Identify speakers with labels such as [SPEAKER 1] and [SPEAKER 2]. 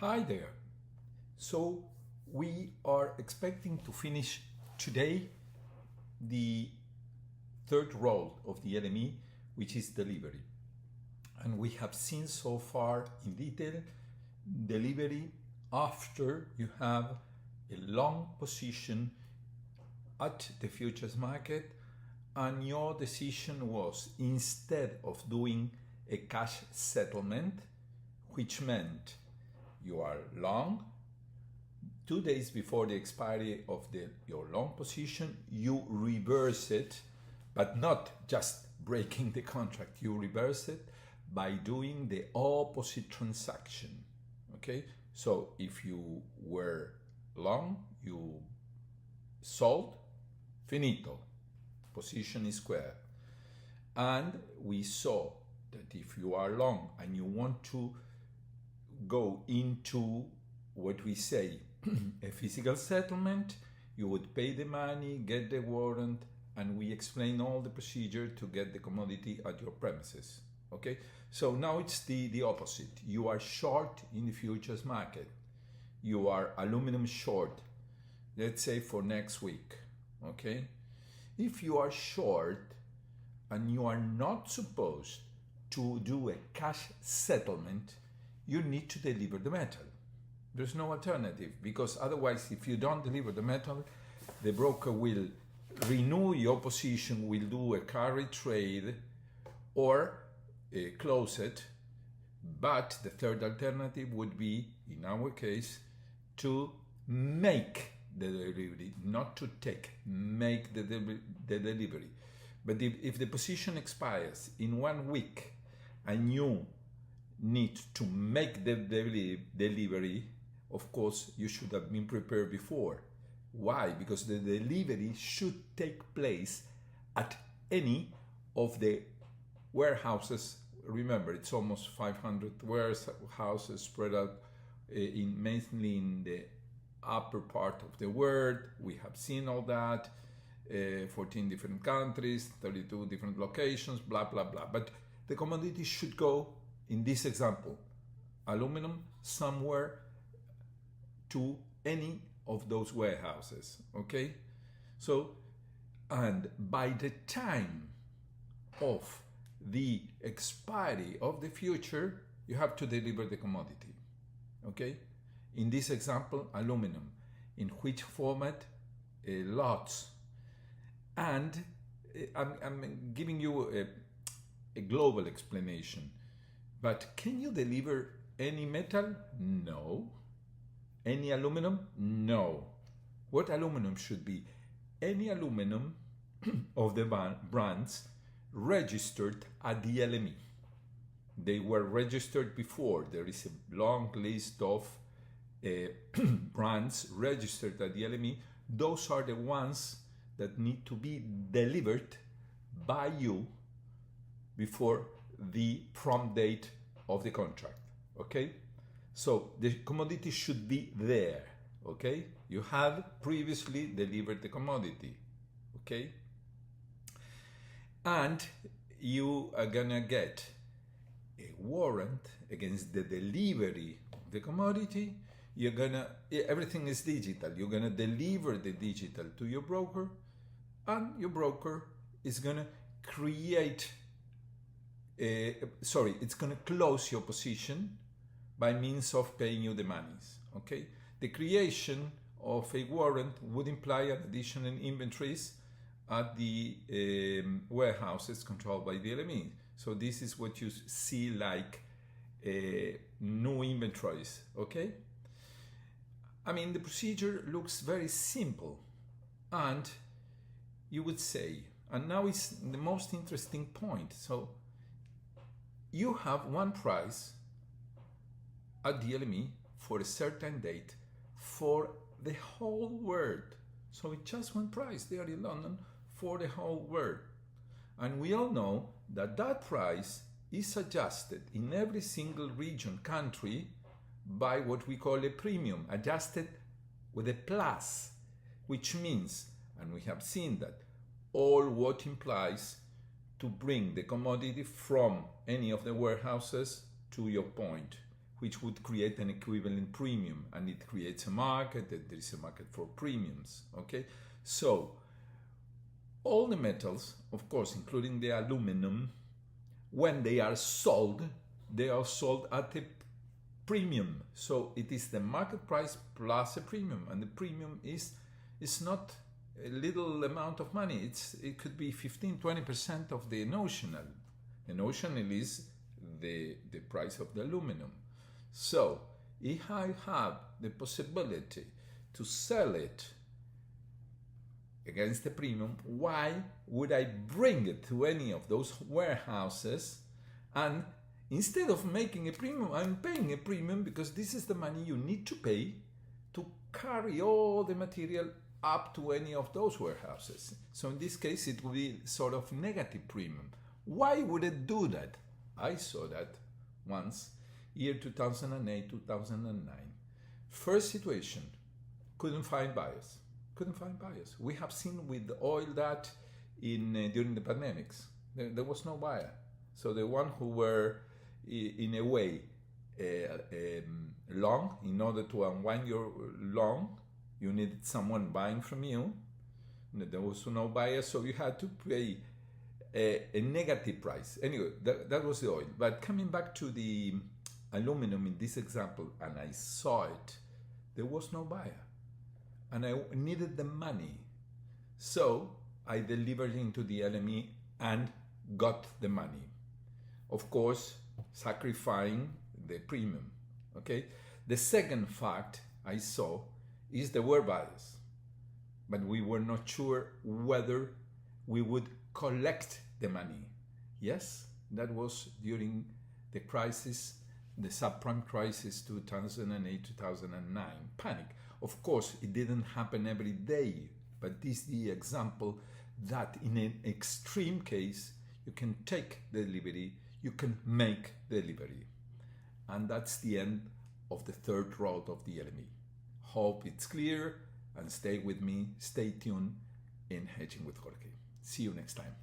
[SPEAKER 1] Hi there. So we are expecting to finish today the third role of the LME, which is delivery. And we have seen so far in detail delivery after you have a long position at the futures market, and your decision was, instead of doing a cash settlement, which meant you are long, 2 days before the expiry of your long position, you reverse it, but not just breaking the contract. You reverse it by doing the opposite transaction. Okay, so if you were long, you sold, finito, position is square. And we saw that if you are long and you want to go into what we say a physical settlement, you would pay the money, get the warrant, and we explain all the procedure to get the commodity at your premises. Okay, so now it's the opposite. You are short in the futures market. You are aluminum short, let's say for next week. Okay, if you are short and you are not supposed to do a cash settlement, you need to deliver the metal. There's no alternative, because otherwise, if you don't deliver the metal, the broker will renew your position, will do a carry trade or close it. But the third alternative would be, in our case, to make the delivery, not to take, make the delivery. But if the position expires in 1 week and you need to make the delivery, of course, you should have been prepared before. Why? Because the delivery should take place at any of the warehouses. Remember, it's almost 500 warehouses spread out mainly in the upper part of the world. We have seen all that. 14 different countries, 32 different locations, blah, blah, blah. But the commodity should go, in this example, aluminum, somewhere to any of those warehouses, okay? So, and by the time of the expiry of the future, you have to deliver the commodity, okay? In this example, aluminum. In which format? Lots. And I'm giving you a global explanation. But can you deliver any metal? No. Any aluminum? No. What aluminum should be? Any aluminum of the brands registered at the LME. They were registered before. There is a long list of brands registered at the LME. Those are the ones that need to be delivered by you before the prompt date of the contract, okay? So the commodity should be there, okay? You have previously delivered the commodity, okay? And you are gonna get a warrant against the delivery of the commodity. Everything is digital. You're gonna deliver the digital to your broker, and your broker is gonna create it's going to close your position by means of paying you the monies, okay? The creation of a warrant would imply an additional inventories at the warehouses controlled by the LME. So this is what you see like new inventories, okay? I mean, the procedure looks very simple, and you would say, and now is the most interesting point. So you have one price at the LME for a certain date for the whole world. So it's just one price there in London for the whole world. And we all know that that price is adjusted in every single region, country, by what we call a premium, adjusted with a plus, which means, and we have seen that, all what implies to bring the commodity from any of the warehouses to your point. which would create an equivalent premium, and it creates a market, that there is a market for premiums, okay? So all the metals, of course, including the aluminum, when they are sold at a premium. So it is the market price plus a premium, and the premium is not a little amount of money. It could be 15-20% of the notional. The notional is the price of the aluminum. So if I have the possibility to sell it against the premium, why would I bring it to any of those warehouses? And instead of making a premium, I'm paying a premium because this is the money you need to pay to carry all the material up to any of those warehouses. So in this case, it would be sort of negative premium. Why would it do that? I saw that once, year 2008, 2009. First situation, couldn't find buyers. We have seen with the oil that during the pandemics, there was no buyer. So the one who were in a way long, in order to unwind your long, you needed someone buying from you. There was no buyer, so you had to pay a negative price. Anyway, that was the oil. But coming back to the aluminum in this example, and I saw it, there was no buyer. And I needed the money. So I delivered into the LME and got the money. Of course, sacrificing the premium, okay? The second fact I saw is there were buyers, but we were not sure whether we would collect the money. Yes, that was during the crisis, the subprime crisis 2008, 2009, panic. Of course, it didn't happen every day, but this is the example that in an extreme case, you can take the delivery, you can make the delivery. And that's the end of the third round of the LME. Hope it's clear, and stay with me, stay tuned in Hedging with Jorge. See you next time.